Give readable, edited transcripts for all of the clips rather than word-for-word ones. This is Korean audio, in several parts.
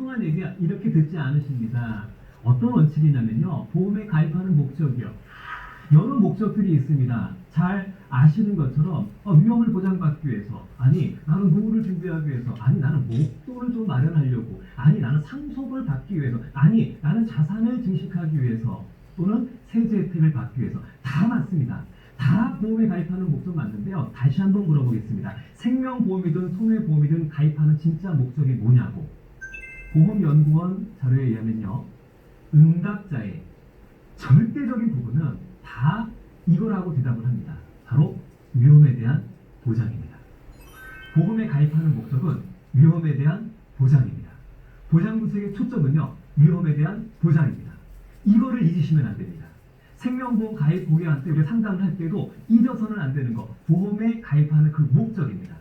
엉뚱한 얘기 이렇게 듣지 않으십니다. 어떤 원칙이냐면요. 보험에 가입하는 목적이요. 여러 목적들이 있습니다. 잘 아시는 것처럼 위험을 보장받기 위해서, 아니 나는 노후를 준비하기 위해서, 아니 나는 목돈을 좀 마련하려고, 아니 나는 상속을 받기 위해서, 아니 나는 자산을 증식하기 위해서, 또는 세제 혜택을 받기 위해서. 다 맞습니다. 다 보험에 가입하는 목적 맞는데요. 다시 한번 물어보겠습니다. 생명보험이든 손해보험이든 가입하는 진짜 목적이 뭐냐고. 보험연구원 자료에 의하면요. 응답자의 절대적인 부분은 다 이거라고 대답을 합니다. 바로 위험에 대한 보장입니다. 보험에 가입하는 목적은 위험에 대한 보장입니다. 보장구색의 초점은요. 위험에 대한 보장입니다. 이거를 잊으시면 안 됩니다. 생명보험 가입 고객한테 우리가 상담을 할 때도 잊어서는 안 되는 거, 보험에 가입하는 그 목적입니다.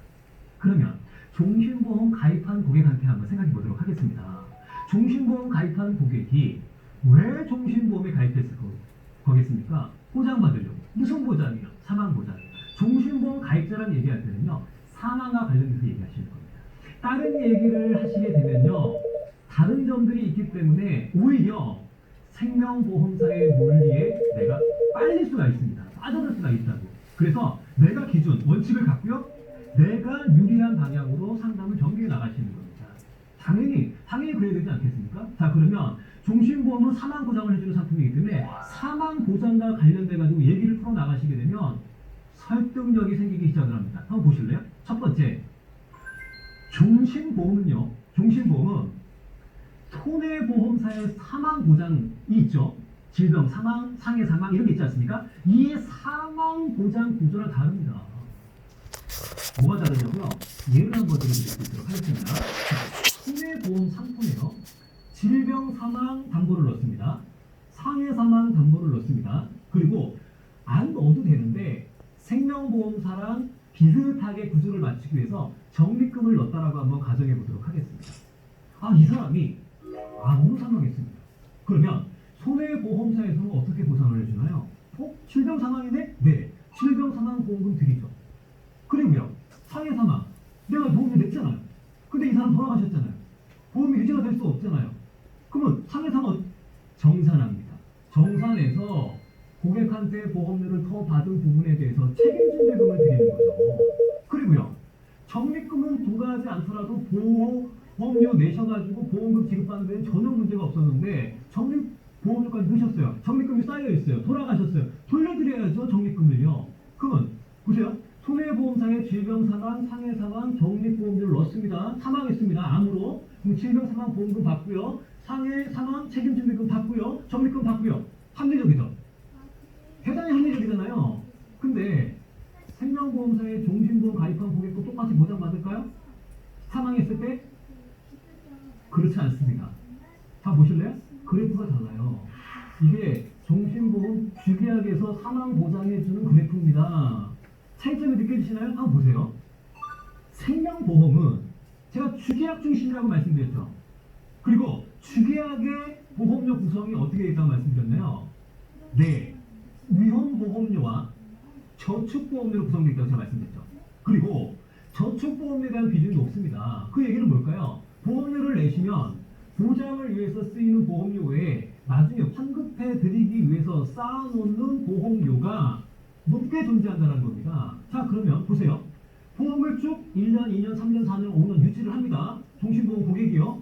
그러면 종신보험 가입한 고객한테 한번 생각해 보도록 하겠습니다. 종신보험 가입한 고객이 왜 종신보험에 가입했을 거겠습니까? 보장받으려고. 무슨 보장이요? 사망보장이요. 종신보험 가입자라는 얘기할 때는요. 사망과 관련돼서 얘기하시는 겁니다. 다른 얘기를 하시게 되면요. 다른 점들이 있기 때문에 오히려 생명보험사의 논리에 내가 빨릴 수가 있습니다. 빠져들 수가 있다고. 그래서 내가 기준, 원칙을 갖고요. 내가 유리한 방향으로 상담을 전개해 나가시는 겁니다. 당연히 그래야 되지 않겠습니까? 자, 그러면 종신보험은 사망보장을 해주는 상품이기 때문에 사망보장과 관련돼가지고 얘기를 풀어나가시게 되면 설득력이 생기기 시작을 합니다. 한번 보실래요? 첫 번째, 종신보험은 손해보험사의 사망보장이 있죠. 질병, 사망, 상해 사망 이런 게 있지 않습니까? 이 사망보장 구조랑 다릅니다. 뭐가 다르냐고요? 예를 한번 드리도록 하겠습니다. 손해보험 상품에요. 질병 사망 담보를 넣습니다. 상해 사망 담보를 넣습니다. 그리고 안 넣어도 되는데 생명보험사랑 비슷하게 구조를 맞추기 위해서 적립금을 넣었다라고 한번 가정해 보도록 하겠습니다. 이 사람이 암으로 사망했습니다. 그러면 손해보험사에서는 어떻게 보상을 해주나요? 질병 사망이네? 네. 질병 사망 보험금 드리죠. 그리고요. 상해 사망. 내가 보험료 냈잖아요. 근데 이 사람 돌아가셨잖아요. 보험이 유지가 될 수 없잖아요. 그러면 상해 사망 정산합니다. 정산해서 고객한테 보험료를 더 받은 부분에 대해서 책임진 대금을 드리는 거죠. 그리고요. 적립금은 돌아가지 않더라도 보험료 내셔가지고 보험금 지급받는 데는 전혀 문제가 없었는데 적립보험료까지 넣으셨어요. 적립금이 쌓여있어요. 돌아가셨어요. 돌려드려야죠. 적립금을요. 그러면 보세요. 손해보험사의 질병사망, 상해사망, 적립보험료를 넣습니다. 사망했습니다. 암으로. 그럼 질병사망보험금 받고요. 상해사망 책임진대금 받고요. 적립금 받고요. 합리적이죠. 대단히 합리적이잖아요. 근데 생명보험사의 종신보험 가입한 고객도 똑같이 보장받을까요? 사망했을 때? 그렇지 않습니다. 자, 보실래요? 그래프가 달라요. 이게 종신보험 주계약에서 사망보장해주는 그래프입니다. 차이점이 느껴지시나요? 한번 보세요. 생명보험은 제가 주계약 중심이라고 말씀드렸죠. 그리고 주계약의 보험료 구성이 어떻게 있다고 말씀드렸나요? 네. 위험보험료와 저축보험료로 구성되어 있다고 제가 말씀드렸죠. 그리고 저축보험료에 대한 비중이 높습니다. 그 얘기는 뭘까요? 보험료를 내시면 보장을 위해서 쓰이는 보험료 외에 나중에 환급해 드리기 위해서 쌓아놓는 보험료가 높게 존재한다는 겁니다. 자, 그러면 보세요. 보험을 쭉 1년, 2년, 3년, 4년, 5년 유지를 합니다. 종신보험 고객이요.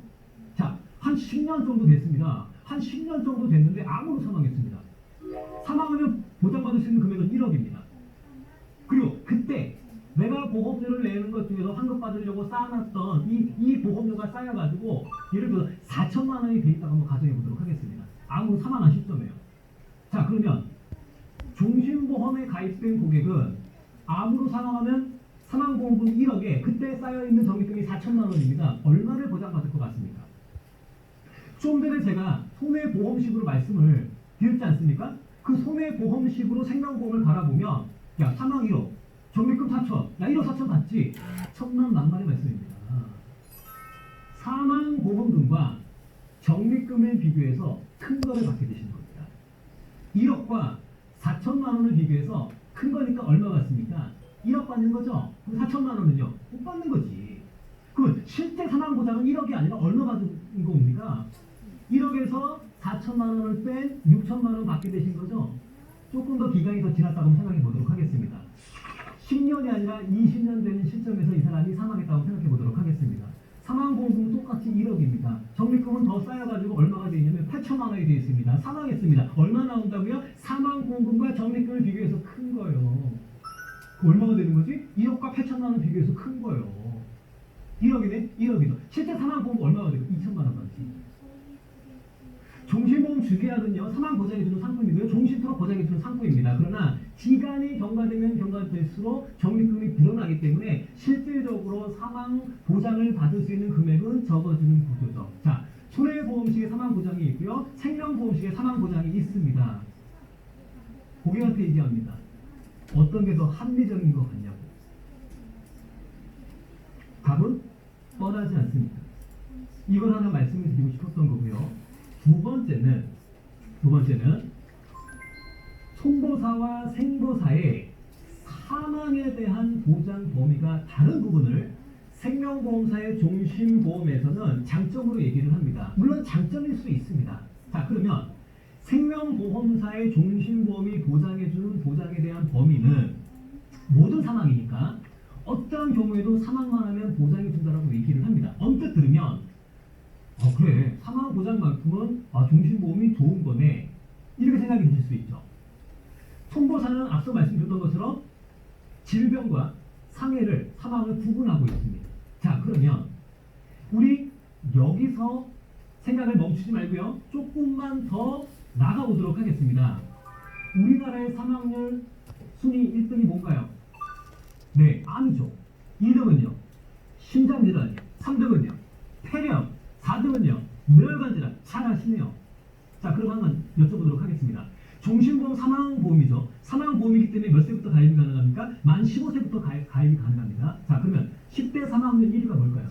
자, 한 10년 정도 됐습니다. 한 10년 정도 됐는데 암으로 사망했습니다. 사망하면 보장받을 수 있는 금액은 1억입니다. 그리고 그때 내가 보험료를 내는 것 중에서 환급받으려고 쌓아놨던 이 보험료가 쌓여가지고 예를 들어 4천만 원이 돼 있다고 한번 가정해 보도록 하겠습니다. 암으로 사망한 시점이에요. 자, 그러면 종신보험에 가입된 고객은 암으로 사망하면 사망보험금 1억에 그때 쌓여있는 적립금이 4천만 원입니다. 얼마를 보장받을 것 같습니까? 좀 전에 제가 손해보험식으로 말씀을 드렸지 않습니까? 그 손해보험식으로 생명보험을 바라보면 야, 사망 1억, 적립금 4천, 야 1억 4천 받지? 천만만만의 말씀입니다. 사망보험금과 적립금을 비교해서 큰 거를 받게 되시는 겁니다. 1억과 4천만 원을 비교해서 큰 거니까 얼마 받습니까? 1억 받는 거죠? 그럼 4천만 원은요? 못 받는 거지. 그럼 실제 사망보장은 1억이 아니라 얼마 받은 거 봅니까? 1억에서 4천만 원을 뺀 6천만 원 받게 되신 거죠? 조금 더 기간이 더 지났다고 생각해 보도록 하겠습니다. 10년이 아니라 20년 되는 시점에서 이 사람이 사망했다고 생각해 보도록 하겠습니다. 사망보험금은 똑같이 1억입니다. 적립금은 더 쌓여가지고 얼마가 되어 있냐면 8천만 원이 되어 있습니다. 사망했습니다. 얼마 나온다고요? 사망보험금과 적립금을 비교해서 큰 거예요. 얼마가 되는 거지? 1억과 8천만 원 비교해서 큰 거예요. 1억이네? 1억이죠. 실제 사망보험금 얼마가 되고 2천만 원 받지. 종신보험 주계약은요, 사망 보장해주는 상품이고요, 종신토록 보장해주는 상품입니다. 그러나 기간이 경과되면 경과될수록 적립금이 불어나기 때문에 실질적으로 사망 보장을 받을 수 있는 금액은 적어지는 구조죠. 자, 손해보험식의 사망 보장이 있고요, 생명보험식의 사망 보장이 있습니다. 고객한테 얘기합니다. 어떤 게 더 합리적인 것 같냐고. 답은 뻔하지 않습니다. 이걸 하나 말씀을 드리고 싶었던 거고요. 두 번째는 손보사와 생보사의 사망에 대한 보장 범위가 다른 부분을 생명보험사의 종신보험에서는 장점으로 얘기를 합니다. 물론 장점일 수 있습니다. 자, 그러면 생명보험사의 종신보험이 보장해주는 보장에 대한 범위는 모든 사망이니까 어떠한 경우에도 사망만 하면 보장해준다라고 얘기를 합니다. 언뜻 들으면 그래, 사망보장만큼은 종신보험이 좋은 거네, 이렇게 생각이 드실 수 있죠. 손보사는 앞서 말씀드렸던 것처럼 질병과 상해를, 사망을 구분하고 있습니다. 자, 그러면 우리 여기서 생각을 멈추지 말고요, 조금만 더 나가보도록 하겠습니다. 우리나라의 사망률 순위 1등이 뭔가요? 네, 암이죠. 2등은요 심장질환이요. 3등은요 폐렴. 4등은요 뇌혈관 질환. 잘 아시네요. 자, 그럼 한번 여쭤보도록 하겠습니다. 종신보험 사망보험이죠. 사망보험이기 때문에 몇 세부터 가입이 가능합니까? 만 15세부터 가입이 가능합니다. 자, 그러면 10대 사망률 1위가 뭘까요?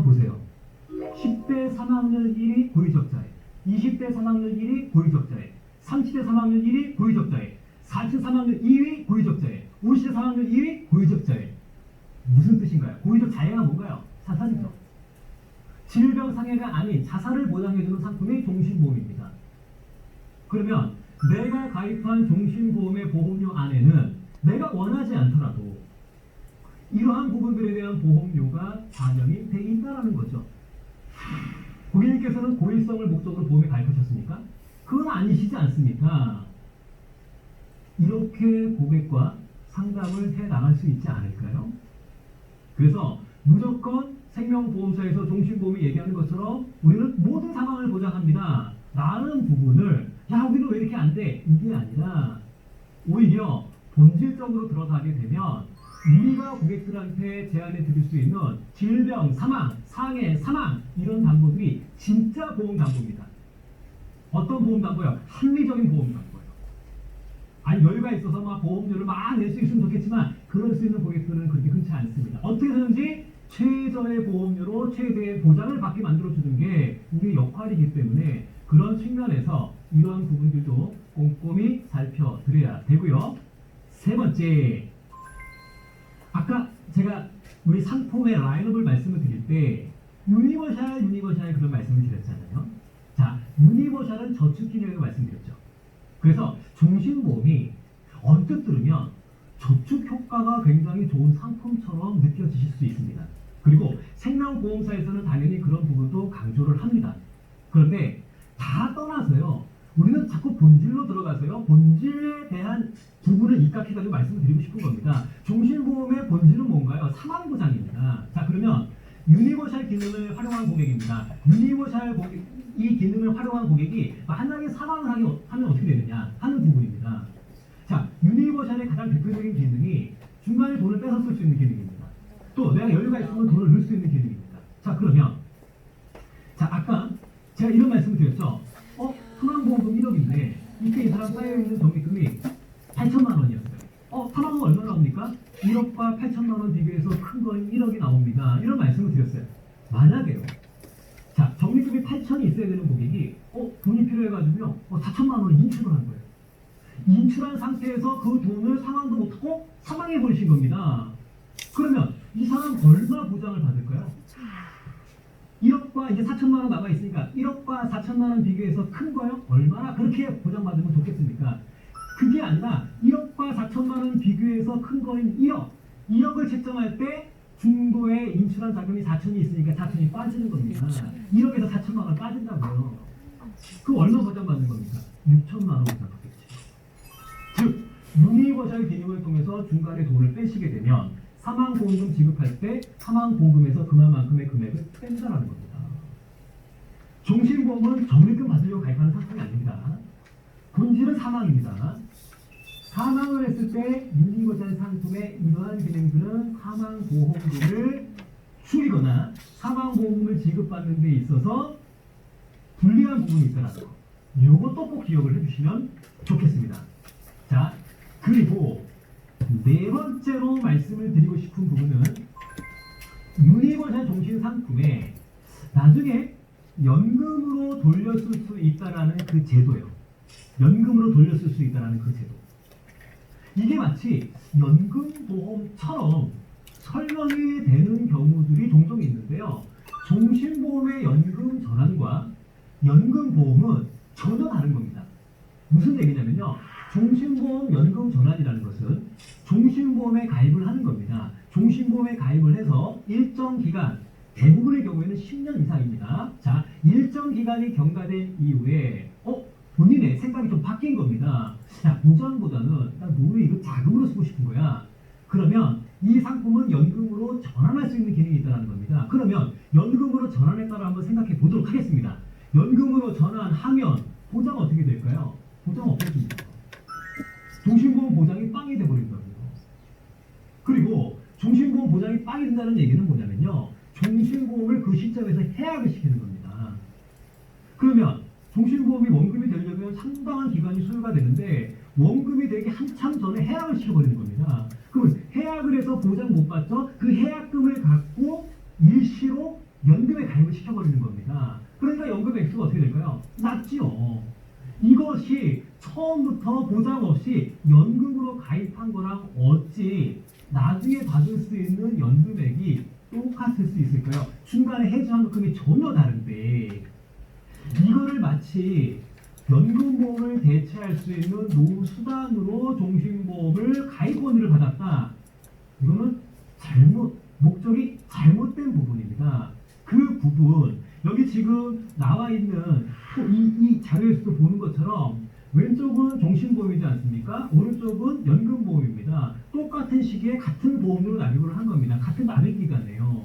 보세요. 10대 사망률 1위 고위적자에, 20대 사망률 1위 고위적자에, 30대 사망률 1위 고위적자에, 40대 사망률 2위 고위적자에, 50대 사망률 2위 고위적자에. 무슨 뜻인가요? 고위적자해가 뭔가요? 자살이죠. 질병상해가 아닌 자살을 보장해주는 상품이 종신보험입니다. 그러면 내가 가입한 종신보험의 보험료 안에는 내가 원하지 않더라도 이러한 부분들에 대한 보험료가 반영이 돼 있다는 거죠. 고객님께서는 고일성을 목적으로 보험에 가입하셨습니까? 그건 아니시지 않습니까? 이렇게 고객과 상담을 해 나갈 수 있지 않을까요? 그래서 무조건 생명보험사에서 종신보험이 얘기하는 것처럼 우리는 모든 사망을 보장합니다 라는 부분을, 야, 우리는 왜 이렇게 안 돼? 이게 아니라 오히려 본질적으로 들어가게 되면 우리가 고객들한테 제안해 드릴 수 있는 질병, 사망, 상해, 사망, 이런 담보들이 진짜 보험 담보입니다. 어떤 보험 담보요? 합리적인 보험 담보예요. 아니, 여유가 있어서 막 보험료를 막 낼 수 있으면 좋겠지만 그럴 수 있는 고객들은 그렇게 흔치 않습니다. 어떻게 하는지 최저의 보험료로 최대의 보장을 받게 만들어주는 게 우리의 역할이기 때문에 그런 측면에서 이러한 부분들도 꼼꼼히 살펴드려야 되고요. 세 번째, 아까 제가 우리 상품의 라인업을 말씀을 드릴 때 유니버셜 그런 말씀을 드렸잖아요. 자, 유니버셜은 저축기능이라고 말씀드렸죠. 그래서 종신보험이 언뜻 들으면 저축 효과가 굉장히 좋은 상품처럼 느껴지실 수 있습니다. 그리고 생명보험사에서는 당연히 그런 부분도 강조를 합니다. 그런데 다 떠나서요, 우리는 자꾸 본질로 들어가서요, 본질에 대한 부분을 입각해가지고 말씀을 드리고 싶은 겁니다. 종신보험의 본질은 뭔가요? 사망보장입니다. 자, 그러면 유니버셜 기능을 활용한 고객입니다. 유니버셜 고객, 이 기능을 활용한 고객이 만약에 사망을 하면 어떻게 되느냐 하는 부분입니다. 자, 유니버셜의 가장 대표적인 기능이 중간에 돈을 뺏어 쓸 수 있는 기능입니다. 또 내가 여유가 있으면 돈을 넣을 수 있는 기능입니다. 자, 그러면 자, 아까 제가 이런 말씀을 드렸죠. 사망보험금 1억인데 이때 이 사람 쌓여있는 적립금이 8천만 원이었어요. 사망은 얼마 나옵니까? 1억과 8천만 원 비교해서 큰 건 1억이 나옵니다. 이런 말씀을 드렸어요. 만약에요, 자, 적립금이 8천이 있어야 되는 고객이 돈이 필요해가지고요 4천만 원을 인출을 한 거예요. 인출한 상태에서 그 돈을 상환도 못하고 사망해버리신 겁니다. 그러면 이 사람 얼마 보장을 받을까요? 1억과 이제 4천만 원 남아 있으니까 1억과 4천만 원 비교해서 큰 거요? 얼마나 그렇게 보장받으면 좋겠습니까? 그게 아니라 1억과 4천만 원 비교해서 큰 거인 1억. 1억을 책정할 때 중도에 인출한 자금이 4천이 있으니까 4천이 빠지는 겁니다. 1억에서 4천만 원 빠진다고요. 그 얼마 보장받는 겁니까? 6천만 원 보장받겠죠. 즉 유니버셜 기능을 통해서 중간에 돈을 빼시게 되면 사망보험금 지급할 때 사망보험금에서 그만큼의 금액을 뺀다는 겁니다. 종신보험은 적립금 받으려고 가입하는 상품이 아닙니다. 본질은 사망입니다. 사망을 했을 때 유니버셜 상품의 이러한 기능들은 사망보험금을 줄이거나 사망보험금을 지급받는 데 있어서 불리한 부분이 있더라도 이것도 꼭 기억을 해주시면 좋겠습니다. 자, 그리고 네 번째로 말씀을 드리고 싶은 부분은 유니버셜 종신 상품에 나중에 연금으로 돌렸을 수 있다라는 그 제도요. 연금으로 돌렸을 수 있다라는 그 제도. 이게 마치 연금보험처럼 설명이 되는 경우들이 종종 있는데요. 종신보험의 연금 전환과 연금보험은 전혀 다른 겁니다. 무슨 얘기냐면요. 종신보험 연금 전환이라는 것은 종신보험에 가입을 하는 겁니다. 종신보험에 가입을 해서 일정 기간, 대부분의 경우에는 10년 이상입니다. 자, 일정 기간이 경과된 이후에 본인의 생각이 좀 바뀐 겁니다. 야, 보장보다는 나 노후에 이거 자금으로 쓰고 싶은 거야. 그러면 이 상품은 연금으로 전환할 수 있는 기능이 있다는 겁니다. 그러면 연금으로 전환했다를 한번 생각해 보도록 하겠습니다. 연금으로 전환하면 보장 어떻게 될까요? 보장 없어집니다. 종신보험 보장이 빵이 돼버린다고요. 그리고 종신보험 보장이 빵이 된다는 얘기는 뭐냐면요. 종신보험을 그 시점에서 해약을 시키는 겁니다. 그러면 종신보험이 원금이 되려면 상당한 기간이 소요가 되는데 원금이 되기 한참 전에 해약을 시켜버리는 겁니다. 그럼 해약을 해서 보장 못 받죠? 그 해약금을 갖고 일시로 연금에 가입을 시켜버리는 겁니다. 그러니까 연금 액수가 어떻게 될까요? 낮지요. 이것이 처음부터 보장 없이 연금으로 가입한 거랑 어찌 나중에 받을 수 있는 연금액이 똑같을 수 있을까요? 중간에 해지한 만큼이 전혀 다른데 이거를 마치 연금보험을 대체할 수 있는 노후수단으로 종신보험을 가입 권유를 받았다. 이거는 목적이 잘못된 부분입니다. 그 부분, 여기 지금 나와 있는 이 자료에서도 보는 것처럼 왼쪽은 종신보험이지 않습니까? 오른쪽은 연금보험입니다. 똑같은 시기에 같은 보험료로 납입을 한 겁니다. 같은 납입기간이에요.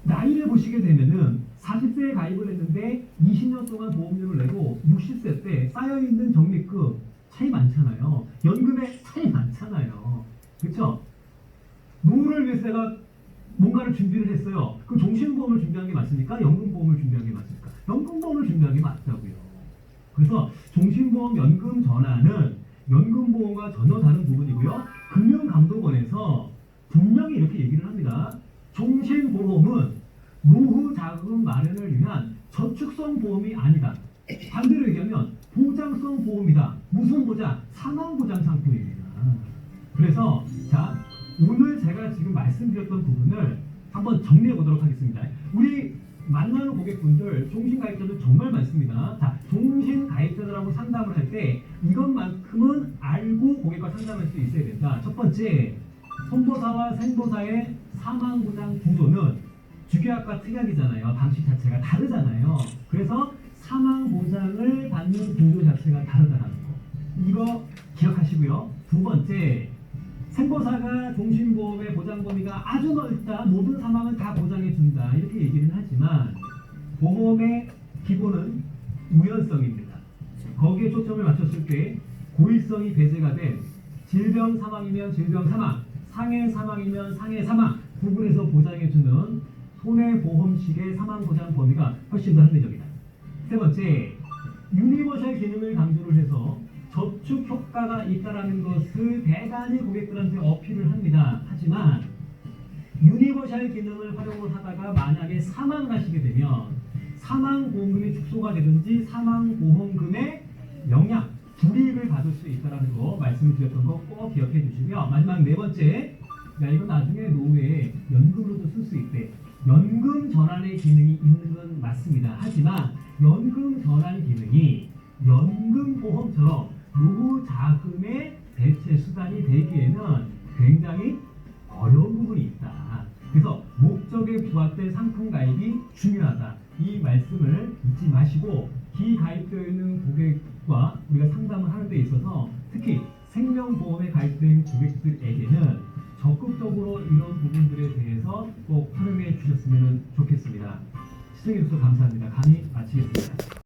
나이를 보시게 되면은 40세에 가입을 했는데 20년 동안 보험료를 내고 60세 때 쌓여있는 적립금 차이 많잖아요. 연금에 차이 많잖아요. 그렇죠? 노후를 위해서 내가 뭔가를 준비를 했어요. 그 종신보험을 준비한 게 맞습니까? 연금보험을 준비한 게 맞습니까? 연금보험을 준비한 게 맞다고요. 그래서 종신보험 연금 전환은 연금보험과 전혀 다른 부분이고요. 금융감독원에서 분명히 이렇게 얘기를 합니다. 종신보험은 노후 자금 마련을 위한 저축성 보험이 아니다. 반대로 얘기하면 보장성 보험이다. 무슨 보장? 사망보장 상품입니다. 그래서 자, 오늘 제가 지금 말씀드렸던 부분을 한번 정리해 보도록 하겠습니다. 우리 만나는 고객분들, 종신가입자들 정말 많습니다. 자, 종신가입자들하고 상담을 할 때 이것만큼은 알고 고객과 상담할 수 있어야 된다. 첫 번째, 선보사와 생보사의 사망보장 구조는 주계약과 특약이잖아요. 방식 자체가 다르잖아요. 그래서 사망보장을 받는 구조 자체가 다르다는 거. 이거 기억하시고요. 두 번째, 생보사가 종신보험의 보장 범위가 아주 넓다. 모든 사망은 다 보장해준다. 이렇게 얘기는 하지만 보험의 기본은 우연성입니다. 거기에 초점을 맞췄을 때 고의성이 배제가 된 질병 사망이면 질병 사망, 상해 사망이면 상해 사망 부분에서 보장해주는 손해보험식의 사망보장 범위가 훨씬 더 합리적이다. 세 번째, 유니버셜 기능을 강조를 해서 저축 효과가 있다는 것을 대단히 고객들한테 어필을 합니다. 하지만 유니버셜 기능을 활용을 하다가 만약에 사망을 하시게 되면 사망보험금이 축소가 되든지 사망보험금의 영향, 불이익을 받을 수 있다는 거 말씀드렸던 거 꼭 기억해 주시고요. 마지막 네 번째, 야 이거 나중에 노후에 연금으로도 쓸 수 있대. 연금 전환의 기능이 있는 건 맞습니다. 하지만 연금 전환 기능이 연금보험처럼 노후 자금의 대체 수단이 되기에는 굉장히 어려운 부분이 있다. 그래서 목적에 부합된 상품 가입이 중요하다. 이 말씀을 잊지 마시고 기가입되어 있는 고객과 우리가 상담을 하는 데 있어서 특히 생명보험에 가입된 고객들에게는 적극적으로 이런 부분들에 대해서 꼭 활용해 주셨으면 좋겠습니다. 시청해 주셔서 감사합니다. 강의 마치겠습니다.